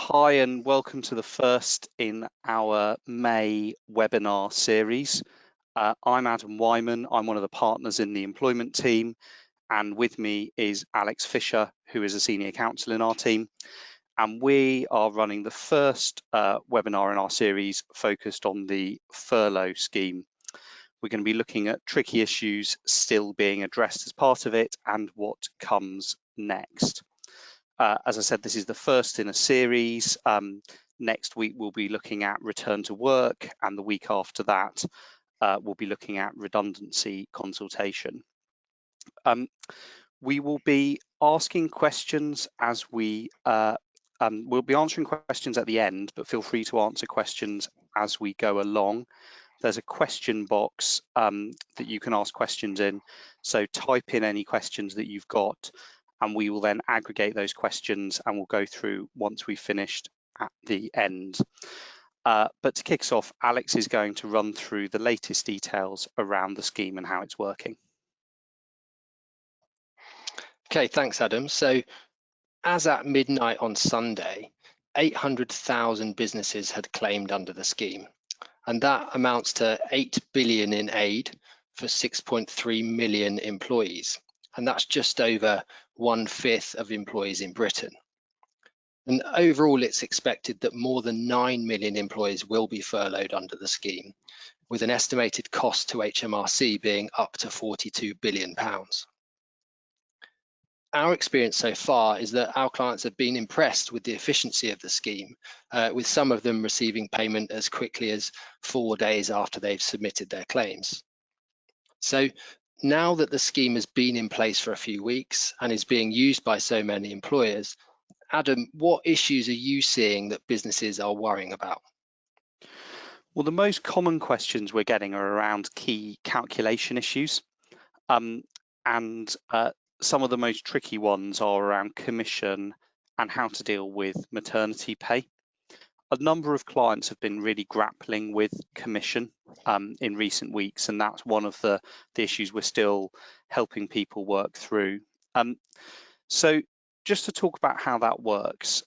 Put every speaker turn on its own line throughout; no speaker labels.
Hi and welcome to the first in our May webinar series. I'm Adam Wyman, I'm one of the partners in the employment team, and with me is Alex Fisher, who is a senior counsel in our team. And we are running the first webinar in our series focused on the furlough scheme. We're going to be looking at tricky issues still being addressed as part of it and what comes next. As I said, this is the first in a series. Next week, we'll be looking at return to work, and the week after that, we'll be looking at redundancy consultation. We will be asking questions as we'll be answering questions at the end, but feel free to answer questions as we go along. There's a question box that you can ask questions in, so type in any questions that you've got, and we will then aggregate those questions and we'll go through once we've finished at the end. But to kick us off, Alex is going to run through the latest details around the scheme and how it's working.
Okay, thanks, Adam. So as at midnight on Sunday, 800,000 businesses had claimed under the scheme, and that amounts to 8 billion in aid for 6.3 million employees. And that's just over 1/5 of employees in Britain. And overall, it's expected that more than 9 million employees will be furloughed under the scheme, with an estimated cost to HMRC being up to £42 billion. Our experience so far is that our clients have been impressed with the efficiency of the scheme, with some of them receiving payment as quickly as 4 days after they've submitted their claims. So now that the scheme has been in place for a few weeks and is being used by so many employers, Adam, what issues are you seeing that businesses are worrying about?
Well, the most common questions we're getting are around key calculation issues. Some of the most tricky ones are around commission and how to deal with maternity pay. A number of clients have been really grappling with commission in recent weeks, and that's one of the issues we're still helping people work through. So just to talk about how that works,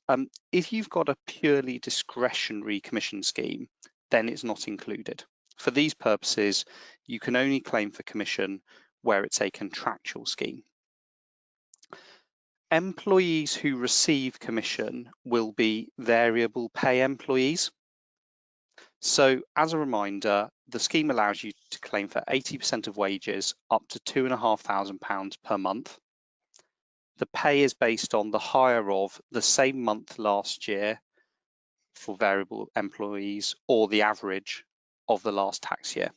if you've got a purely discretionary commission scheme, then it's not included. For these purposes, you can only claim for commission where it's a contractual scheme. Employees who receive commission will be variable pay employees. So as a reminder, the scheme allows you to claim for 80% of wages up to £2,500 per month. The pay is based on the hire of the same month last year for variable employees or the average of the last tax year.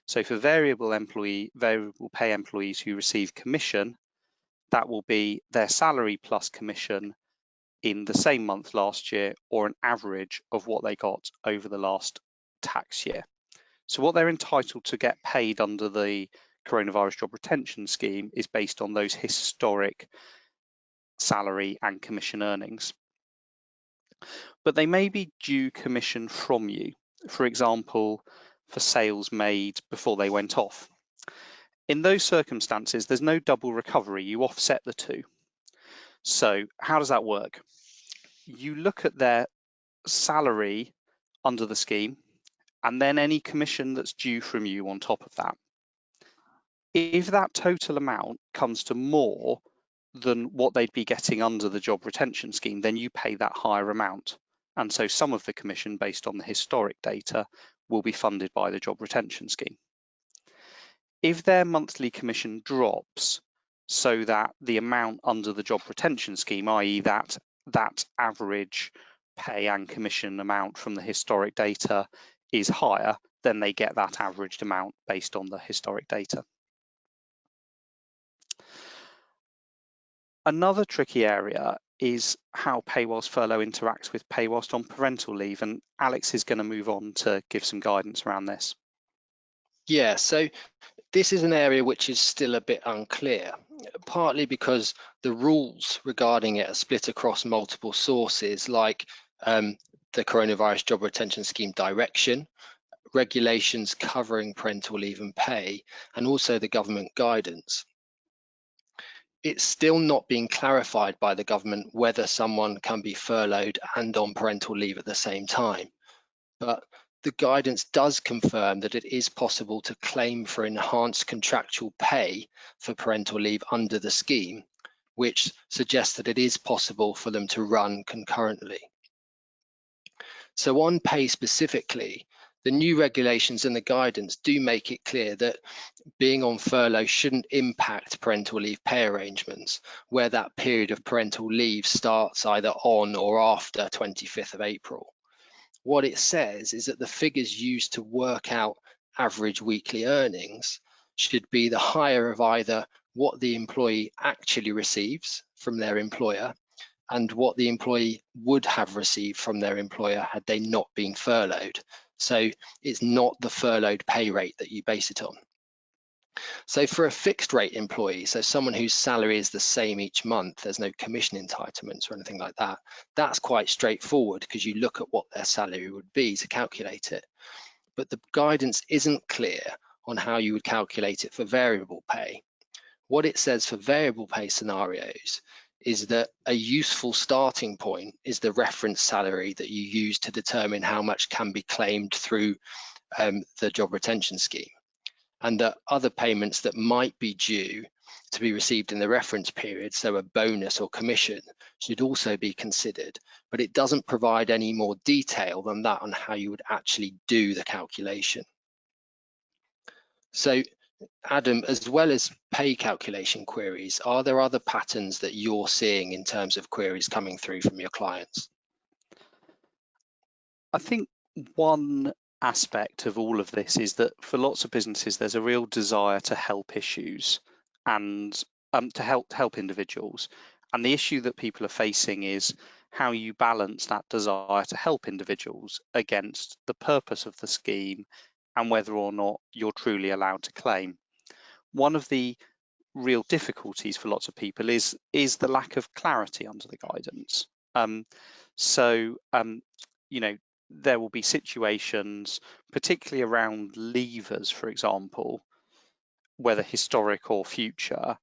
So for variable pay employees who receive commission, that will be their salary plus commission in the same month last year or an average of what they got over the last tax year. So what they're entitled to get paid under the coronavirus job retention scheme is based on those historic salary and commission earnings. But they may be due commission from you, for example, for sales made before they went off. In those circumstances, there's no double recovery, you offset the two. So how does that work? You look at their salary under the scheme and then any commission that's due from you on top of that. If that total amount comes to more than what they'd be getting under the job retention scheme, then you pay that higher amount. And so some of the commission based on the historic data will be funded by the job retention scheme. If their monthly commission drops so that the amount under the job retention scheme, i.e. that average pay and commission amount from the historic data is higher, then they get that averaged amount based on the historic data. Another tricky area is how pay whilst furlough interacts with pay whilst on parental leave, and Alex is going to move on to give some guidance around this.
Yeah, so this is an area which is still a bit unclear, partly because the rules regarding it are split across multiple sources like the Coronavirus Job Retention Scheme direction, regulations covering parental leave and pay, and also the government guidance. it's still not being clarified by the government whether someone can be furloughed and on parental leave at the same time. But the guidance does confirm that it is possible to claim for enhanced contractual pay for parental leave under the scheme, which suggests that it is possible for them to run concurrently. So on pay specifically, the new regulations and the guidance do make it clear that being on furlough shouldn't impact parental leave pay arrangements, where that period of parental leave starts either on or after 25th of April. What it says is that the figures used to work out average weekly earnings should be the higher of either what the employee actually receives from their employer and what the employee would have received from their employer had they not been furloughed. So it's not the furloughed pay rate that you base it on. So for a fixed rate employee, so someone whose salary is the same each month, there's no commission entitlements or anything like that, that's quite straightforward because you look at what their salary would be to calculate it. But the guidance isn't clear on how you would calculate it for variable pay. What it says for variable pay scenarios is that a useful starting point is the reference salary that you use to determine how much can be claimed through the job retention scheme, and that other payments that might be due to be received in the reference period, so a bonus or commission, should also be considered, but it doesn't provide any more detail than that on how you would actually do the calculation. So Adam, as well as pay calculation queries, are there other patterns that you're seeing in terms of queries coming through from your clients?
I think one aspect of all of this is that for lots of businesses, there's a real desire to help issues and to help individuals. And the issue that people are facing is how you balance that desire to help individuals against the purpose of the scheme and whether or not you're truly allowed to claim. One of the real difficulties for lots of people is the lack of clarity under the guidance. So you know, there will be situations, particularly around leavers, for example, whether historic or future,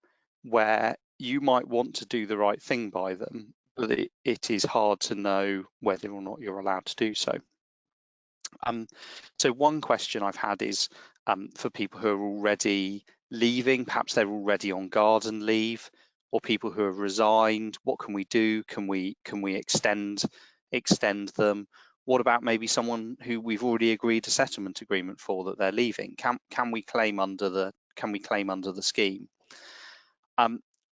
where you might want to do the right thing by them, but it is hard to know whether or not you're allowed to do so. So one question I've had is for people who are already leaving, perhaps they're already on garden leave, or people who have resigned. What can we do? Can we extend them? What about maybe someone who we've already agreed a settlement agreement for that they're leaving? Can we claim under the scheme?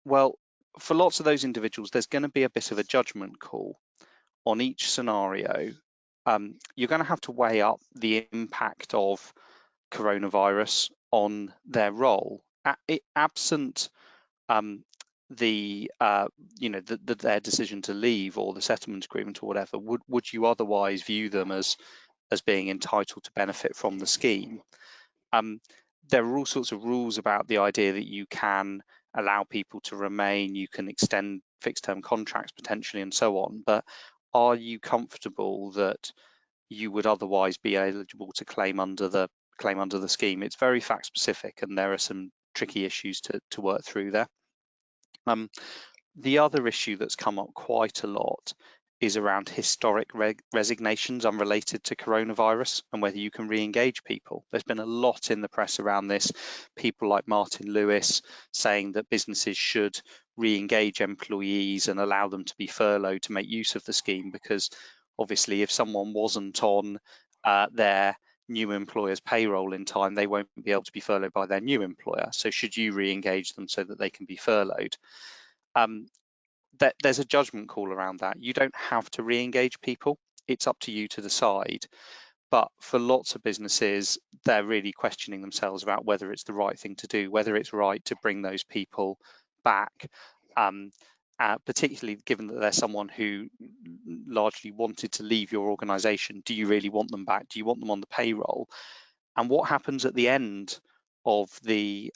Well, for lots of those individuals, there's going to be a bit of a judgment call on each scenario. You're going to have to weigh up the impact of coronavirus on their role. Absent their decision to leave or the settlement agreement or whatever, would you otherwise view them as being entitled to benefit from the scheme? There are all sorts of rules about the idea that you can allow people to remain, you can extend fixed term contracts potentially and so on, but are you comfortable that you would otherwise be eligible to claim under the scheme? It's very fact specific and there are some tricky issues to work through there. The other issue that's come up quite a lot is around historic resignations unrelated to coronavirus and whether you can re-engage people. There's been a lot in the press around this, people like Martin Lewis saying that businesses should re-engage employees and allow them to be furloughed to make use of the scheme, because obviously if someone wasn't on their new employer's payroll in time, they won't be able to be furloughed by their new employer. So should you re-engage them so that they can be furloughed? There's a judgment call around that. You don't have to re-engage people. It's up to you to decide. But for lots of businesses, they're really questioning themselves about whether it's the right thing to do, whether it's right to bring those people back, particularly given that they're someone who largely wanted to leave your organization. Do you really want them back? Do you want them on the payroll? And what happens at the end of the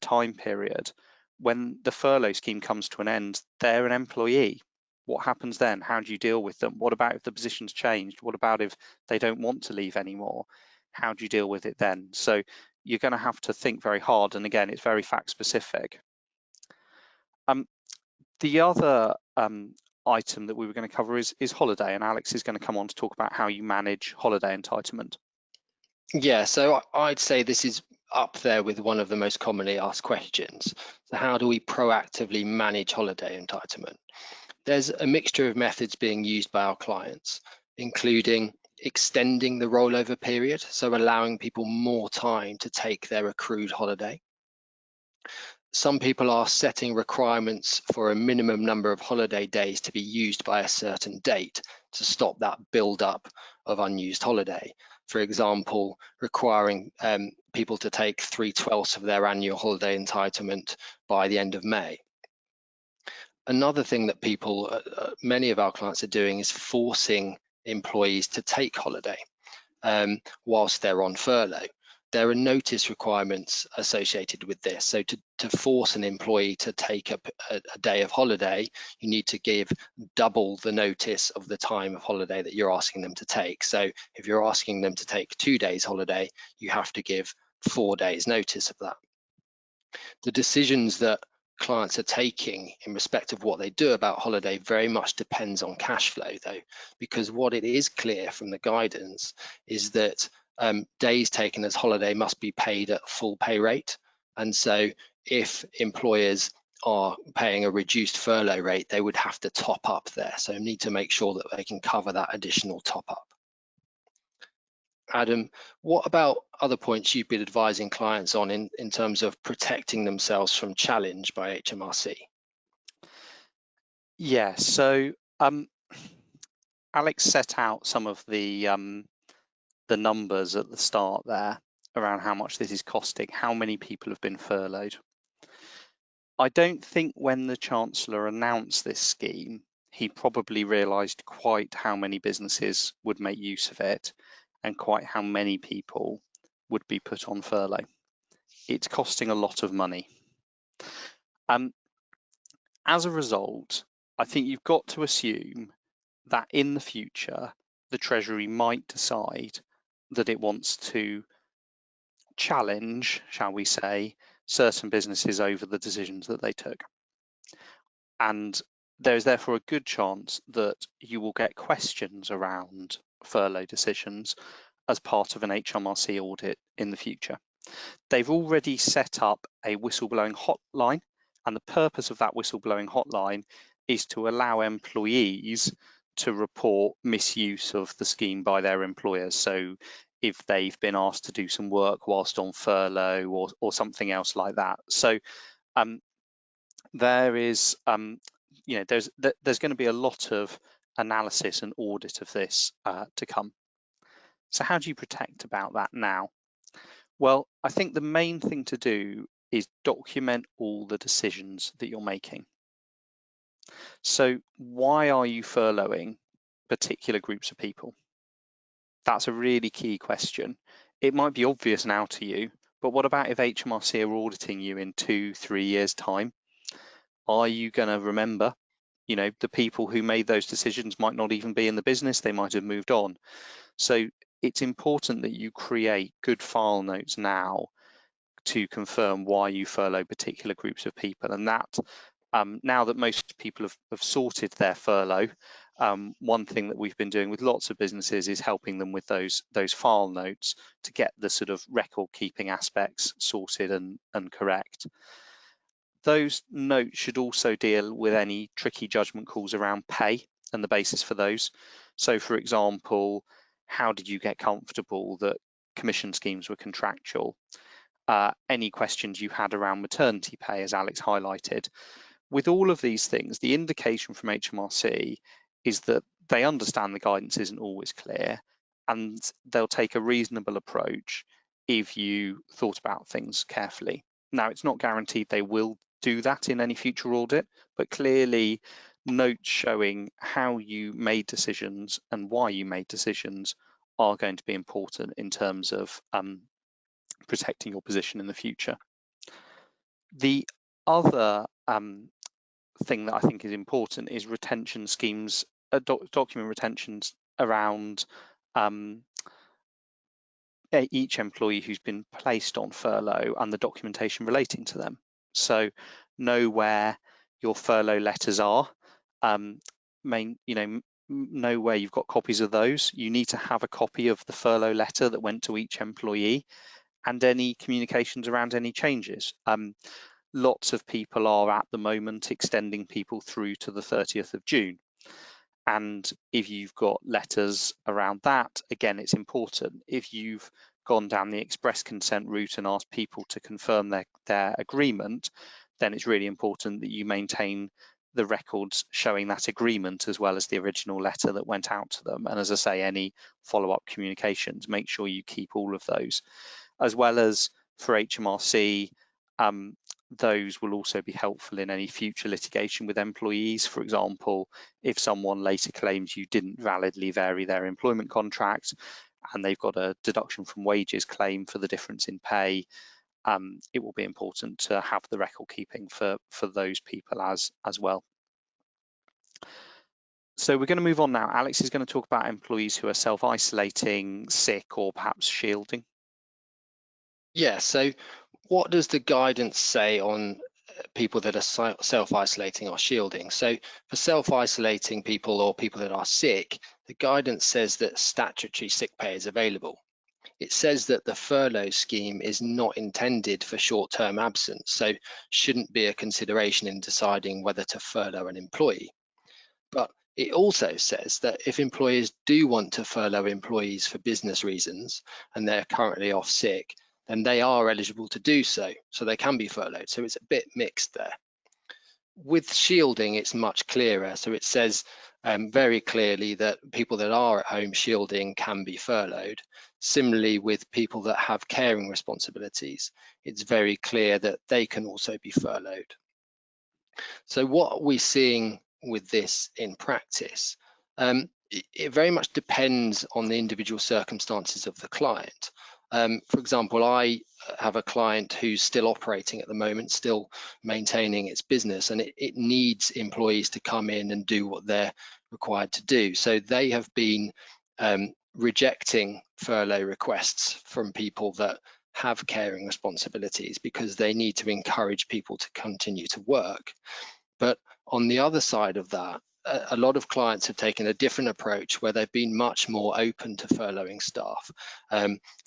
time period when the furlough scheme comes to an end? They're an employee. What happens then? How do you deal with them? What about if the position's changed? What about if they don't want to leave anymore? How do you deal with it then? So you're going to have to think very hard. And again, it's very fact specific. The other item that we were going to cover is holiday, and Alex is going to come on to talk about how you manage holiday entitlement.
Yeah, so I'd say this is up there with one of the most commonly asked questions. So how do we proactively manage holiday entitlement? There's a mixture of methods being used by our clients, including extending the rollover period, so allowing people more time to take their accrued holiday. Some people are setting requirements for a minimum number of holiday days to be used by a certain date to stop that build-up of unused holiday. For example, requiring people to take 3/12 of their annual holiday entitlement by the end of May. Another thing that many of our clients are doing is forcing employees to take holiday whilst they're on furlough. There are notice requirements associated with this. So to force an employee to take a day of holiday, you need to give double the notice of the time of holiday that you're asking them to take. So if you're asking them to take 2 days holiday, you have to give 4 days notice of that. The decisions that clients are taking in respect of what they do about holiday very much depends on cash flow, though, because what it is clear from the guidance is that days taken as holiday must be paid at full pay rate. And so if employers are paying a reduced furlough rate, they would have to top up there. So need to make sure that they can cover that additional top up. Adam, what about other points you've been advising clients on in terms of protecting themselves from challenge by HMRC?
Yeah, so Alex set out some of the numbers at the start there around how much this is costing, how many people have been furloughed. I don't think when the Chancellor announced this scheme, he probably realised quite how many businesses would make use of it and quite how many people would be put on furlough. It's costing a lot of money. As a result, I think you've got to assume that in the future, the Treasury might decide that it wants to challenge, shall we say, certain businesses over the decisions that they took. And there is therefore a good chance that you will get questions around furlough decisions as part of an HMRC audit in the future. They've already set up a whistleblowing hotline, and the purpose of that whistleblowing hotline is to allow employees to report misuse of the scheme by their employers. So if they've been asked to do some work whilst on furlough or something else like that. So there is, there's going to be a lot of analysis and audit of this to come. So how do you protect about that now? Well, I think the main thing to do is document all the decisions that you're making. So why are you furloughing particular groups of people? That's a really key question. It might be obvious now to you, but what about if HMRC are auditing you in 2-3 years' time? Are you going to remember? You know, the people who made those decisions might not even be in the business, they might have moved on. So it's important that you create good file notes now to confirm why you furlough particular groups of people. And that, now that most people have sorted their furlough, one thing that we've been doing with lots of businesses is helping them with those file notes to get the sort of record keeping aspects sorted and correct. Those notes should also deal with any tricky judgment calls around pay and the basis for those. So for example, how did you get comfortable that commission schemes were contractual? Any questions you had around maternity pay, as Alex highlighted. With all of these things, the indication from HMRC is that they understand the guidance isn't always clear, and they'll take a reasonable approach if you thought about things carefully. Now, it's not guaranteed they will do that in any future audit, but clearly notes showing how you made decisions and why you made decisions are going to be important in terms of protecting your position in the future. The other thing that I think is important is retention schemes, document retentions around each employee who's been placed on furlough and the documentation relating to them. So know where your furlough letters are. Know where you've got copies of those. You need to have a copy of the furlough letter that went to each employee and any communications around any changes. Lots of people are at the moment extending people through to the 30th of June. And if you've got letters around that, again, it's important. If you've gone down the express consent route and asked people to confirm their agreement, then it's really important that you maintain the records showing that agreement as well as the original letter that went out to them. And as I say, any follow-up communications, make sure you keep all of those. As well as for HMRC, those will also be helpful in any future litigation with employees. For example, if someone later claims you didn't validly vary their employment contract and they've got a deduction from wages claim for the difference in pay, it will be important to have the record keeping for those people as well. So we're going to move on now. Alex is going to talk about employees who are self-isolating, sick, or perhaps shielding.
Yeah, so what does the guidance say on people that are self-isolating or shielding? So for self-isolating people or people that are sick, the guidance says that statutory sick pay is available. It says that the furlough scheme is not intended for short-term absence, so shouldn't be a consideration in deciding whether to furlough an employee. But it also says that if employers do want to furlough employees for business reasons and they're currently off sick, then they are eligible to do so, so they can be furloughed. So it's a bit mixed there. With shielding, it's much clearer. So it says very clearly that people that are at home shielding can be furloughed. Similarly, with people that have caring responsibilities, it's very clear that they can also be furloughed. So what are we seeing with this in practice? It very much depends on the individual circumstances of the client. For example, I have a client who's still operating at the moment, still maintaining its business, and it needs employees to come in and do what they're required to do. So they have been rejecting furlough requests from people that have caring responsibilities because they need to encourage people to continue to work. But on the other side of that, a lot of clients have taken a different approach where they've been much more open to furloughing staff.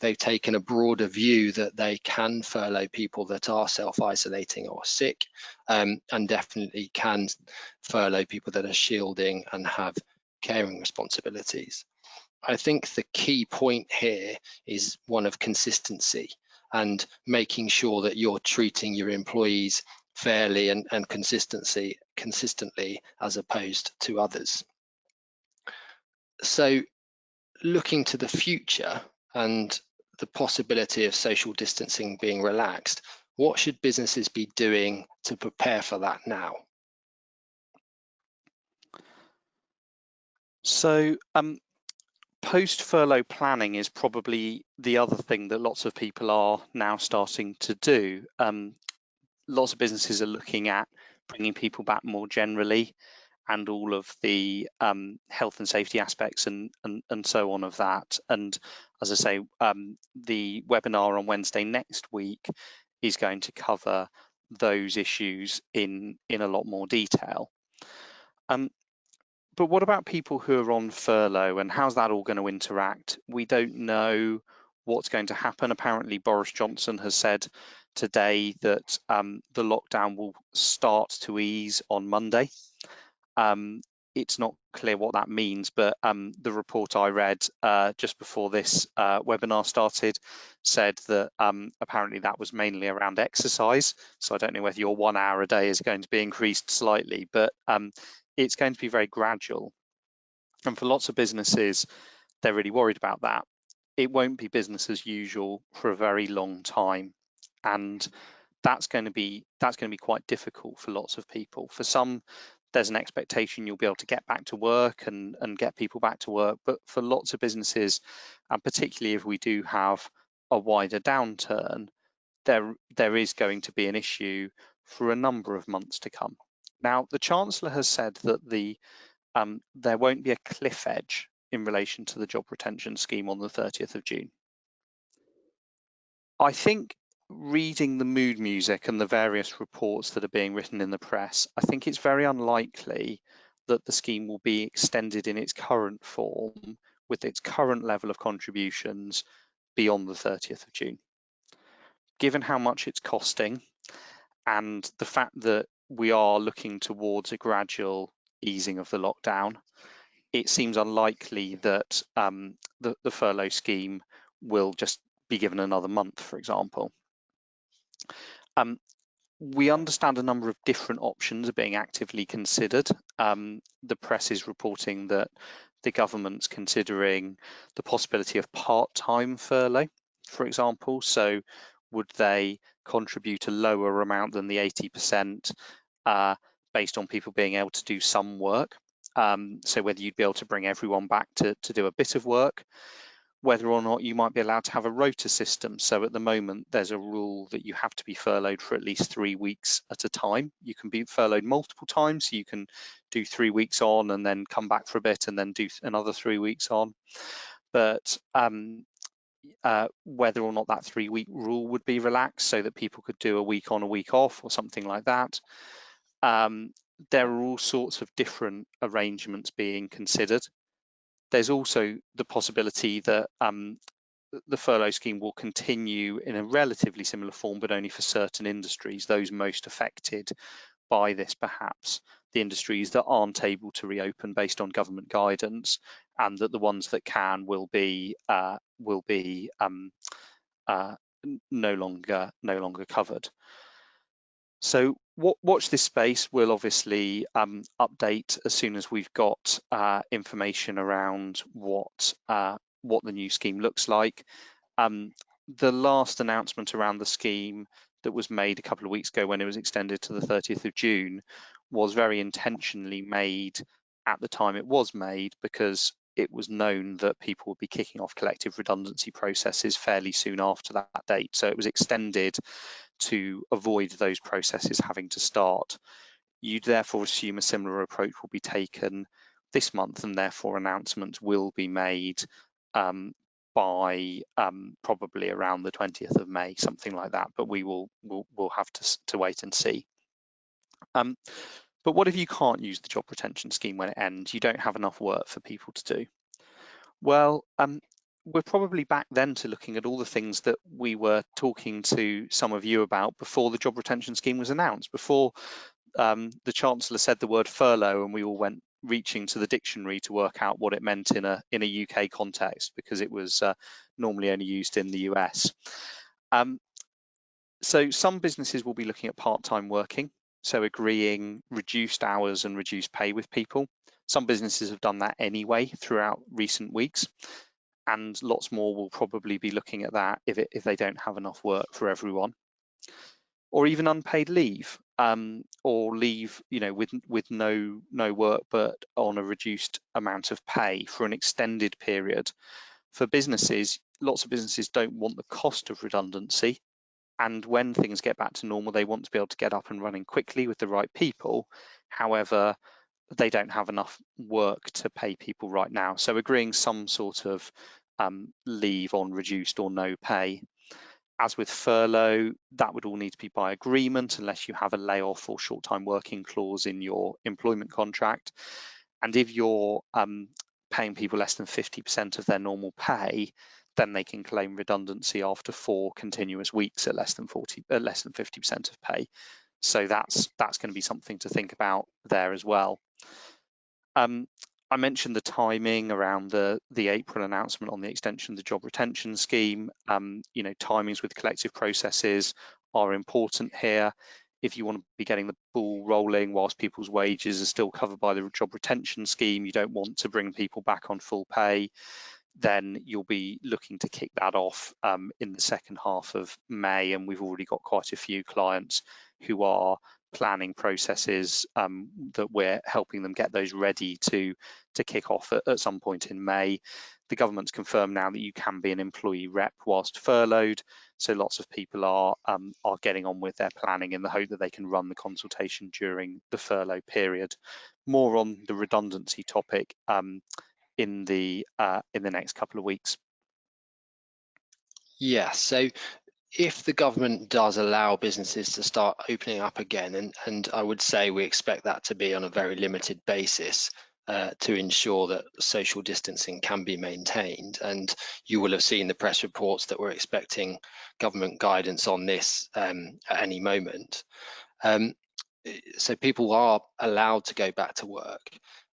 They've taken a broader view that they can furlough people that are self-isolating or sick, and definitely can furlough people that are shielding and have caring responsibilities. I think the key point here is one of consistency and making sure that you're treating your employees fairly and consistently as opposed to others. So looking to the future and the possibility of social distancing being relaxed, what should businesses be doing to prepare for that now?
So post-furlough planning is probably the other thing that lots of people are now starting to do. Lots of businesses are looking at bringing people back more generally and all of the health and safety aspects and so on of that. And as I say, the webinar on Wednesday next week is going to cover those issues in a lot more detail. But what about people who are on furlough, and how's that all going to interact? We don't know what's going to happen. Apparently, Boris Johnson has said today that the lockdown will start to ease on Monday. It's not clear what that means, but the report I read just before this webinar started said that apparently that was mainly around exercise. So I don't know whether your 1 hour a day is going to be increased slightly, but it's going to be very gradual. And for lots of businesses, they're really worried about that. It won't be business as usual for a very long time. And that's going to be quite difficult for lots of people. For some, there's an expectation you'll be able to get back to work and get people back to work. But for lots of businesses, and particularly if we do have a wider downturn, there is going to be an issue for a number of months to come. Now, the Chancellor has said that there won't be a cliff edge in relation to the job retention scheme on the 30th of June. I think reading the mood music and the various reports that are being written in the press, I think it's very unlikely that the scheme will be extended in its current form with its current level of contributions beyond the 30th of June. Given how much it's costing and the fact that we are looking towards a gradual easing of the lockdown, it seems unlikely that the furlough scheme will just be given another month, for example. We understand a number of different options are being actively considered. The press is reporting that the government's considering the possibility of part-time furlough, for example. So would they contribute a lower amount than the 80% based on people being able to do some work? So whether you'd be able to bring everyone back to do a bit of work, whether or not you might be allowed to have a rota system. So at the moment, there's a rule that you have to be furloughed for at least 3 weeks at a time. You can be furloughed multiple times, so you can do 3 weeks on and then come back for a bit and then do another 3 weeks on. But whether or not that 3-week rule would be relaxed so that people could do a week on, a week off or something like that. There are all sorts of different arrangements being considered. There's also the possibility that the furlough scheme will continue in a relatively similar form, but only for certain industries, those most affected by this, perhaps the industries that aren't able to reopen based on government guidance, and that the ones that can will be no longer covered. So watch this space. We'll obviously update as soon as we've got information around what the new scheme looks like. The last announcement around the scheme that was made a couple of weeks ago when it was extended to the 30th of June was very intentionally made at the time it was made, because it was known that people would be kicking off collective redundancy processes fairly soon after that date. So it was extended to avoid those processes having to start. You'd therefore assume a similar approach will be taken this month, and therefore announcements will be made by probably around the 20th of May, something like that. But we'll have to wait and see. But what if you can't use the job retention scheme when it ends? You don't have enough work for people to do. Well, we're probably back then to looking at all the things that we were talking to some of you about before the job retention scheme was announced, before the Chancellor said the word furlough and we all went reaching to the dictionary to work out what it meant in a UK context, because it was normally only used in the US. So some businesses will be looking at part-time working, so agreeing reduced hours and reduced pay with people. Some businesses have done that anyway throughout recent weeks, and lots more will probably be looking at that if they don't have enough work for everyone. Or even unpaid leave, or leave, with no work but on a reduced amount of pay for an extended period. For businesses, lots of businesses don't want the cost of redundancy, and when things get back to normal, they want to be able to get up and running quickly with the right people. However, they don't have enough work to pay people right now. So agreeing some sort of leave on reduced or no pay. As with furlough, that would all need to be by agreement unless you have a layoff or short-time working clause in your employment contract. And if you're paying people less than 50% of their normal pay, then they can claim redundancy after 4 continuous weeks at less than 50% of pay. So that's going to be something to think about there as well. I mentioned the timing around the April announcement on the extension of the job retention scheme. Timings with collective processes are important here. If you want to be getting the ball rolling whilst people's wages are still covered by the job retention scheme, you don't want to bring people back on full pay, then you'll be looking to kick that off in the second half of May. And we've already got quite a few clients who are planning processes that we're helping them get those ready to kick off at some point in May. The government's confirmed now that you can be an employee rep whilst furloughed, so lots of people are getting on with their planning in the hope that they can run the consultation during the furlough period. More on the redundancy topic in the next couple of weeks.
Yeah, so if the government does allow businesses to start opening up again, and I would say we expect that to be on a very limited basis to ensure that social distancing can be maintained, and you will have seen the press reports that we're expecting government guidance on this at any moment. So people are allowed to go back to work.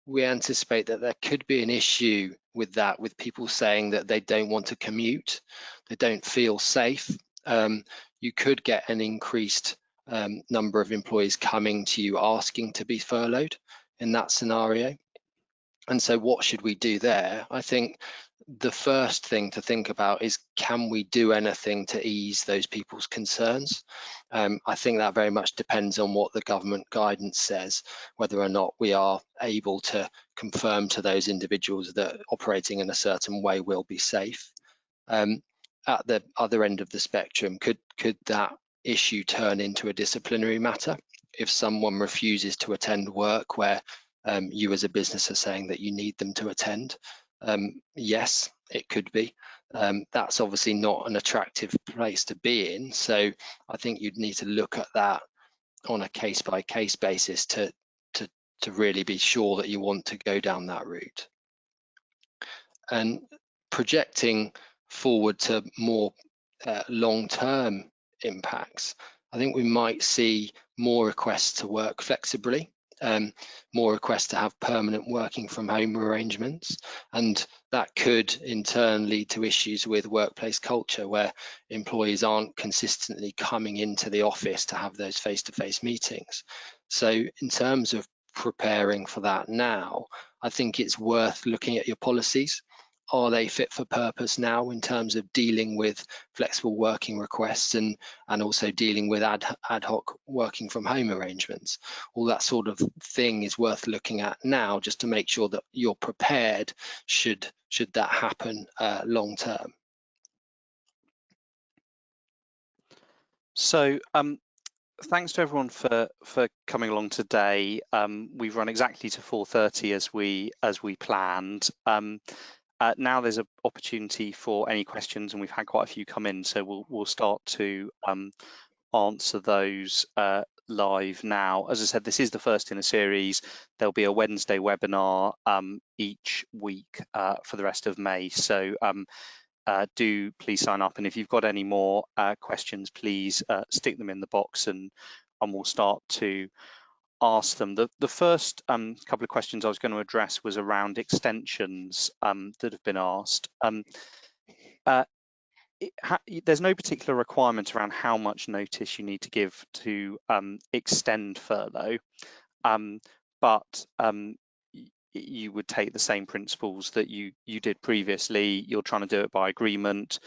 We anticipate that there could be an issue with that, with people saying that they don't want to commute, they don't feel safe. You could get an increased number of employees coming to you asking to be furloughed in that scenario. And so what should we do there? I think the first thing to think about is, can we do anything to ease those people's concerns? I think that very much depends on what the government guidance says, whether or not we are able to confirm to those individuals that operating in a certain way will be safe. At the other end of the spectrum, could that issue turn into a disciplinary matter if someone refuses to attend work where you as a business are saying that you need them to attend? Yes, it could be. That's obviously not an attractive place to be in. So I think you'd need to look at that on a case-by-case basis to really be sure that you want to go down that route. And projecting forward to more long-term impacts, I think we might see more requests to work flexibly, more requests to have permanent working from home arrangements, and that could in turn lead to issues with workplace culture, where employees aren't consistently coming into the office to have those face-to-face meetings. So in terms of preparing for that now, I think it's worth looking at your policies. Are they fit for purpose now in terms of dealing with flexible working requests and also dealing with ad hoc working from home arrangements? All that sort of thing is worth looking at now, just to make sure that you're prepared should that happen long term.
So thanks to everyone for coming along today. We've run exactly to 4:30 as we planned. Now there's an opportunity for any questions, and we've had quite a few come in, so we'll start to answer those live now. As I said, this is the first in a series. There'll be a Wednesday webinar each week for the rest of May. So do please sign up, and if you've got any more questions, please stick them in the box, and we'll start to ask them. The first couple of questions I was going to address was around extensions that have been asked. There's no particular requirement around how much notice you need to give to extend furlough, but you would take the same principles that you did previously. You're trying to do it by agreement.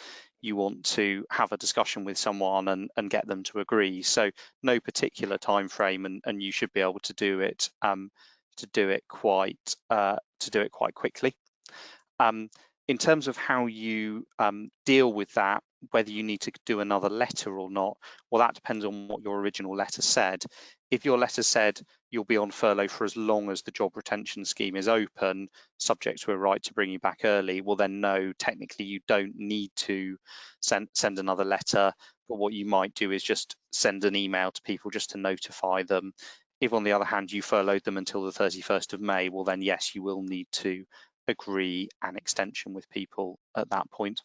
You want to have a discussion with someone and get them to agree. So no particular time frame, and you should be able to do it quite quickly. In terms of how you deal with that, whether you need to do another letter or not, well, that depends on what your original letter said. If your letter said you'll be on furlough for as long as the job retention scheme is open, subject to a right to bring you back early, well then no, technically you don't need to send another letter, but what you might do is just send an email to people just to notify them. If on the other hand you furloughed them until the 31st of May, well then yes, you will need to agree an extension with people at that point.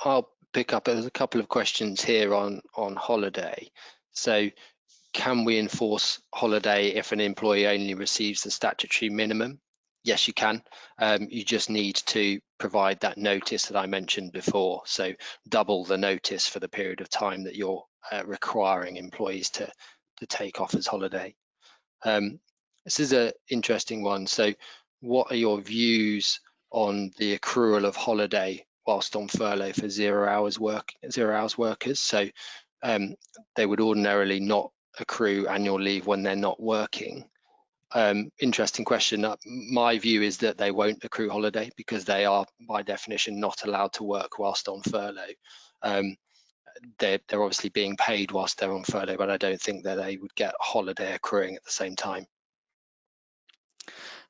I'll pick up, there's a couple of questions here on holiday. So can we enforce holiday if an employee only receives the statutory minimum? Yes, you can. You just need to provide that notice that I mentioned before. So double the notice for the period of time that you're requiring employees to take off as holiday. This is an interesting one. So what are your views on the accrual of holiday whilst on furlough for 0 hours workers? So they would ordinarily not accrue annual leave when they're not working. Interesting question. My view is that they won't accrue holiday because they are by definition not allowed to work whilst on furlough. They're obviously being paid whilst they're on furlough, but I don't think that they would get holiday accruing at the same time.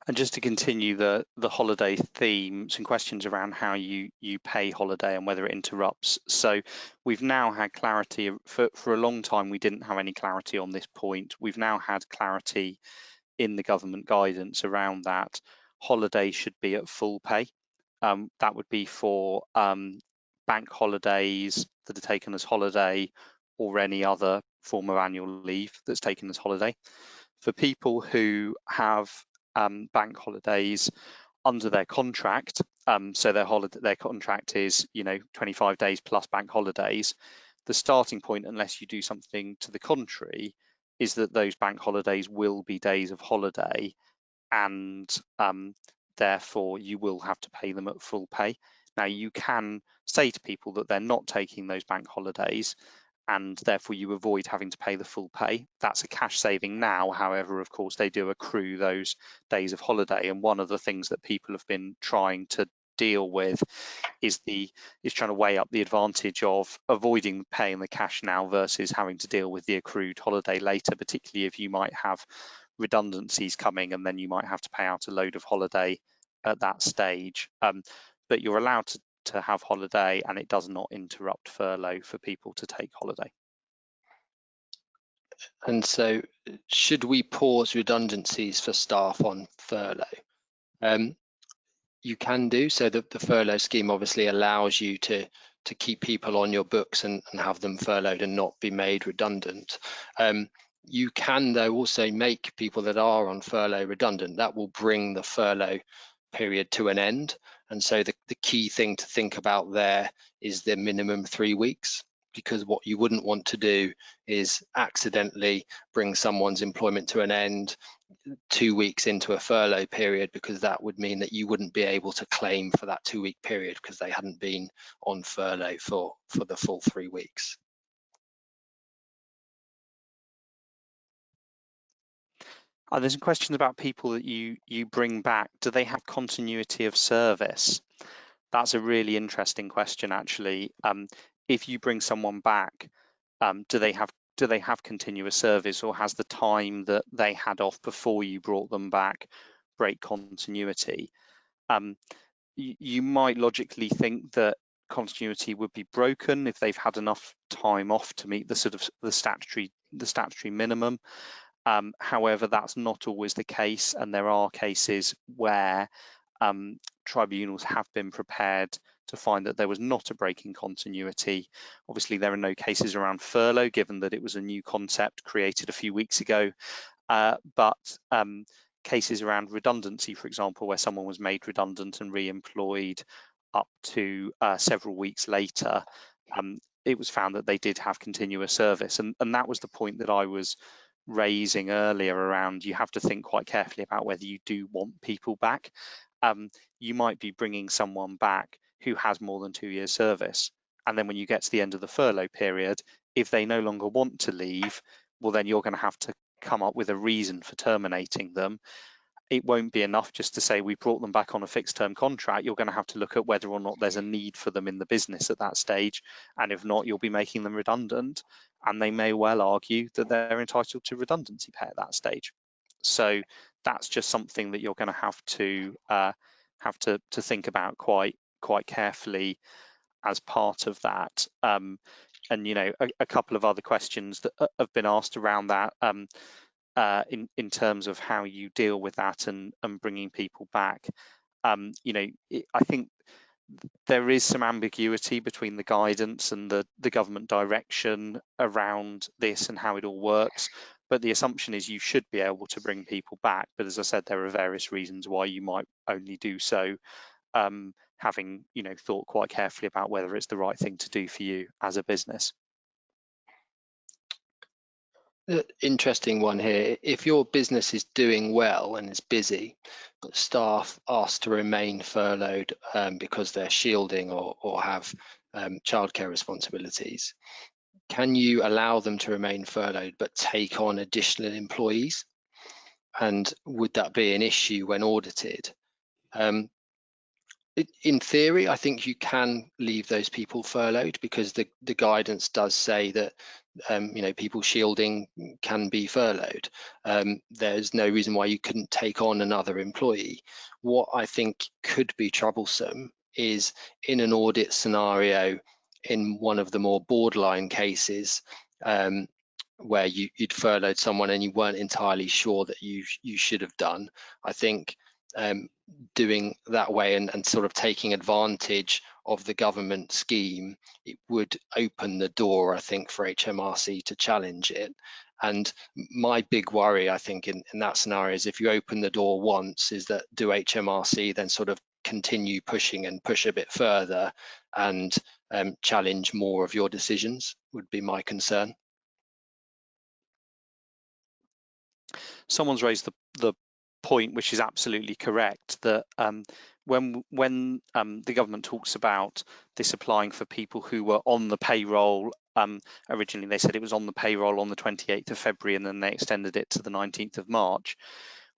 And just to continue the holiday theme, some questions around how you pay holiday and whether it interrupts. So we've now had clarity for a long time. We didn't have any clarity on this point. We've now had clarity in the government guidance around that. Holiday should be at full pay. That would be for bank holidays that are taken as holiday or any other form of annual leave that's taken as holiday. For people who have bank holidays under their contract, so their contract is 25 days plus bank holidays, the starting point, unless you do something to the contrary, is that those bank holidays will be days of holiday, and therefore you will have to pay them at full pay. Now, you can say to people that they're not taking those bank holidays, and therefore you avoid having to pay the full pay. That's a cash saving now. However, of course, they do accrue those days of holiday. And one of the things that people have been trying to deal with is trying to weigh up the advantage of avoiding paying the cash now versus having to deal with the accrued holiday later, particularly if you might have redundancies coming and then you might have to pay out a load of holiday at that stage. But you're allowed to have holiday, and it does not interrupt furlough for people to take holiday.
And so should we pause redundancies for staff on furlough? You can do so. The furlough scheme obviously allows you to keep people on your books and have them furloughed and not be made redundant. You can, though, also make people that are on furlough redundant. That will bring the furlough period to an end. And so the key thing to think about there is the minimum 3 weeks, because what you wouldn't want to do is accidentally bring someone's employment to an end 2 weeks into a furlough period, because that would mean that you wouldn't be able to claim for that 2-week period because they hadn't been on furlough for the full 3 weeks.
There's some questions about people that you bring back. Do they have continuity of service? That's a really interesting question, actually. If you bring someone back, do they have continuous service, or has the time that they had off before you brought them back break continuity? You might logically think that continuity would be broken if they've had enough time off to meet the statutory minimum. However, that's not always the case, and there are cases where tribunals have been prepared to find that there was not a break in continuity. Obviously, there are no cases around furlough, given that it was a new concept created a few weeks ago, but cases around redundancy, for example, where someone was made redundant and re-employed up to several weeks later, it was found that they did have continuous service, and that was the point that I was raising earlier around. You have to think quite carefully about whether you do want people back. You might be bringing someone back who has more than 2 years service, and then when you get to the end of the furlough period, if they no longer want to leave, well, then you're going to have to come up with a reason for terminating them. It won't be enough just to say we brought them back on a fixed term contract. You're going to have to look at whether or not there's a need for them in the business at that stage, and if not, you'll be making them redundant, and they may well argue that they're entitled to redundancy pay at that stage. So that's just something that you're going to have to think about quite carefully as part of that. And a couple of other questions that have been asked around that in terms of how you deal with that and bringing people back. I think there is some ambiguity between the guidance and the government direction around this and how it all works, but the assumption is you should be able to bring people back. But as I said, there are various reasons why you might only do so, having thought quite carefully about whether it's the right thing to do for you as a business.
Interesting one here. If your business is doing well and is busy, but staff asked to remain furloughed because they're shielding or have childcare responsibilities, can you allow them to remain furloughed but take on additional employees? And would that be an issue when audited? In theory, I think you can leave those people furloughed, because the guidance does say that people shielding can be furloughed. There's no reason why you couldn't take on another employee. What I think could be troublesome is in an audit scenario, in one of the more borderline cases, where you'd furloughed someone and you weren't entirely sure that you should have done. I think doing that way and sort of taking advantage of the government scheme, it would open the door, I think, for HMRC to challenge it. And my big worry, I think, in that scenario is if you open the door once, is that do HMRC then sort of continue pushing and push a bit further and challenge more of your decisions, would be my concern.
Someone's raised the point, which is absolutely correct, that when the government talks about this applying for people who were on the payroll, originally they said it was on the payroll on the 28th of February and then they extended it to the 19th of March.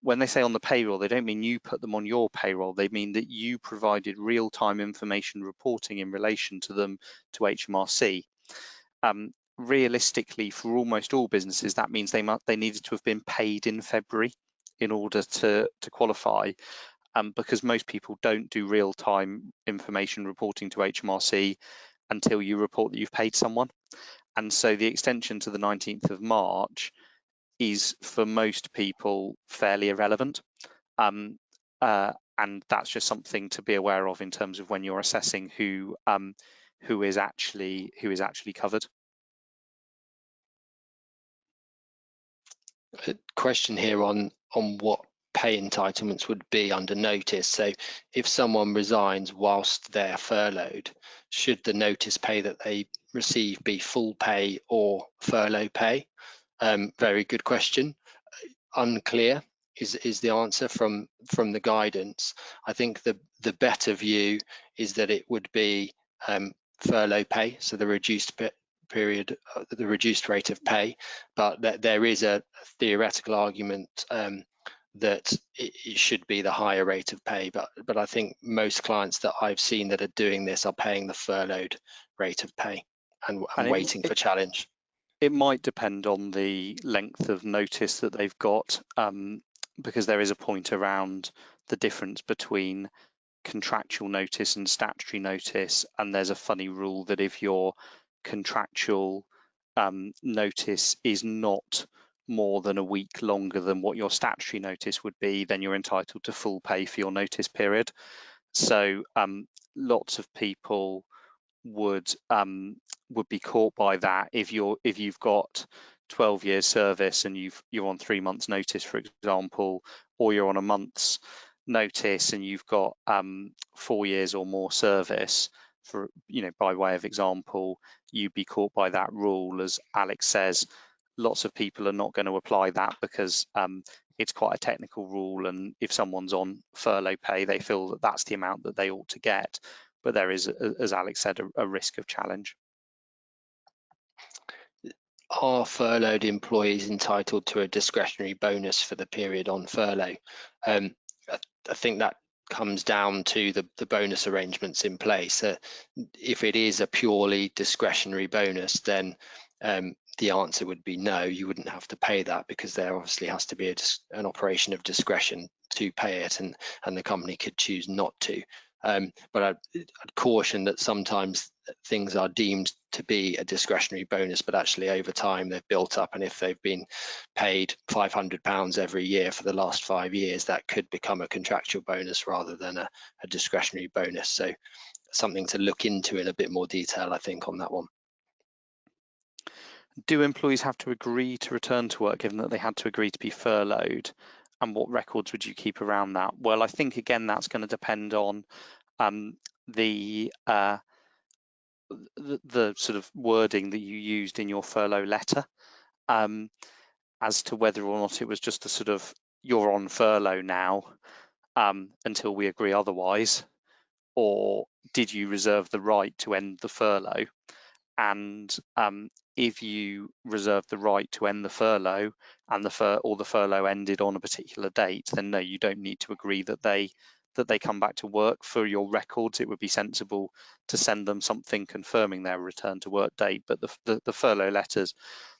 When they say on the payroll, they don't mean you put them on your payroll. They mean that you provided real-time information reporting in relation to them to HMRC. Realistically, for almost all businesses, that means they needed to have been paid in February in order to qualify, because most people don't do real-time information reporting to HMRC until you report that you've paid someone. And so the extension to the 19th of March is, for most people, fairly irrelevant. And that's just something to be aware of in terms of when you're assessing who is actually covered.
A question here on what pay entitlements would be under notice. So if someone resigns whilst they're furloughed, should the notice pay that they receive be full pay or furlough pay? Very good question. Unclear is the answer from the guidance. I think the better view is that it would be furlough pay, so the reduced period, the reduced rate of pay, but that there is a theoretical argument that it should be the higher rate of pay, but I think most clients that I've seen that are doing this are paying the furloughed rate of pay and waiting for challenge.
It might depend on the length of notice that they've got, because there is a point around the difference between contractual notice and statutory notice, and there's a funny rule that if your contractual notice is not more than a week longer than what your statutory notice would be, then you're entitled to full pay for your notice period. So lots of people would be caught by that if you've got 12 years service and you're on 3 months notice, for example, or you're on a month's notice and you've got 4 years or more service, for by way of example, you'd be caught by that rule. As Alex says, lots of people are not going to apply that because it's quite a technical rule, and if someone's on furlough pay, they feel that that's the amount that they ought to get. But there is, as Alex said, a risk of challenge.
Are furloughed employees entitled to a discretionary bonus for the period on furlough? I think that comes down to the bonus arrangements in place. If it is a purely discretionary bonus, then the answer would be no, you wouldn't have to pay that, because there obviously has to be an operation of discretion to pay it, and the company could choose not to. But I'd caution that sometimes things are deemed to be a discretionary bonus, but actually over time they've built up, and if they've been paid £500 every year for the last 5 years, that could become a contractual bonus rather than a discretionary bonus. So something to look into in a bit more detail, I think, on that one.
Do employees have to agree to return to work, given that they had to agree to be furloughed? And what records would you keep around that? Well, I think, again, that's going to depend on the sort of wording that you used in your furlough letter, as to whether or not it was just a sort of, you're on furlough now until we agree otherwise, or did you reserve the right to end the furlough? And if you reserve the right to end the furlough and the furlough ended on a particular date, then no, you don't need to agree that they that they come back to work. For your records, it would be sensible to send them something confirming their return to work date. But the furlough letters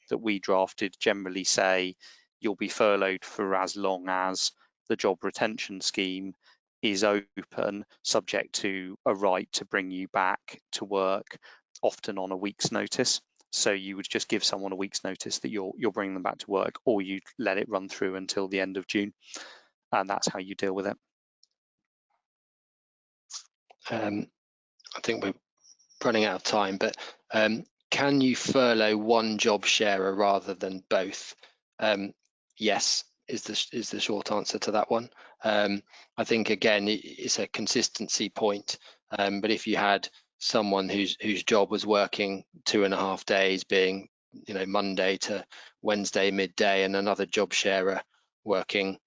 that we drafted generally say you'll be furloughed for as long as the job retention scheme is open, subject to a right to bring you back to work, often on a week's notice. So you would just give someone a week's notice that you're bringing them back to work, or you let it run through until the end of June, and that's how you deal with it.
I think we're running out of time, but can you furlough one job sharer rather than both? Yes, is the short answer to that one. I think again it's a consistency point, but if you had someone whose job was working 2.5 days, being Monday to Wednesday midday, and another job sharer working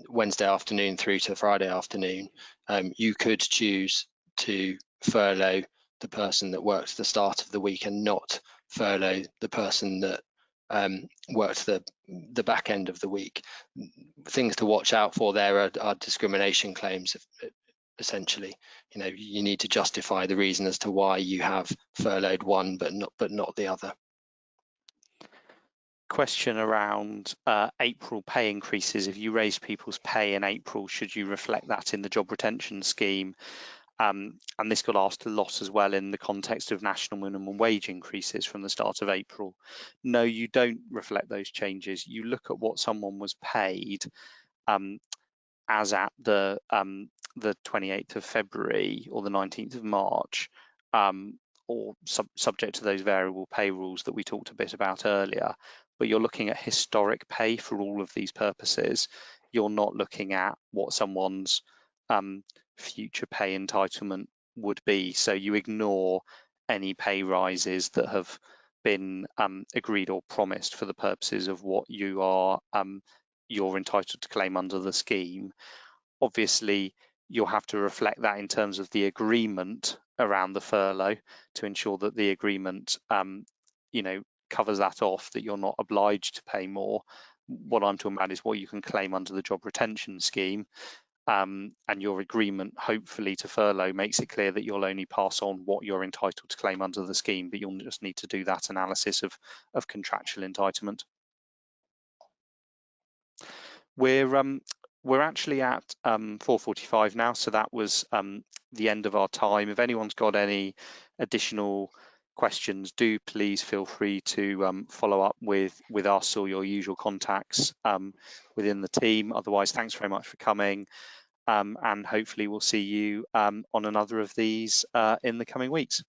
Wednesday afternoon through to Friday afternoon, you could choose to furlough the person that worked at the start of the week and not furlough the person that worked the back end of the week. Things to watch out for there are discrimination claims. Essentially, you need to justify the reason as to why you have furloughed one but not the other.
Question around April pay increases. If you raise people's pay in April, should you reflect that in the job retention scheme? And this got asked a lot as well in the context of national minimum wage increases from the start of April. No, you don't reflect those changes. You look at what someone was paid as at the 28th of February or the 19th of March, or subject to those variable pay rules that we talked a bit about earlier. But you're looking at historic pay for all of these purposes. You're not looking at what someone's future pay entitlement would be. So you ignore any pay rises that have been agreed or promised for the purposes of what you're entitled to claim under the scheme. Obviously, you'll have to reflect that in terms of the agreement around the furlough to ensure that the agreement covers that off, that you're not obliged to pay more. What I'm talking about is what you can claim under the job retention scheme, and your agreement, hopefully, to furlough makes it clear that you'll only pass on what you're entitled to claim under the scheme, but you'll just need to do that analysis of contractual entitlement. We're actually at 4:45 now, so that was the end of our time. If anyone's got any additional questions, do please feel free to follow up with us or your usual contacts within the team. Otherwise, thanks very much for coming, and hopefully we'll see you on another of these in the coming weeks.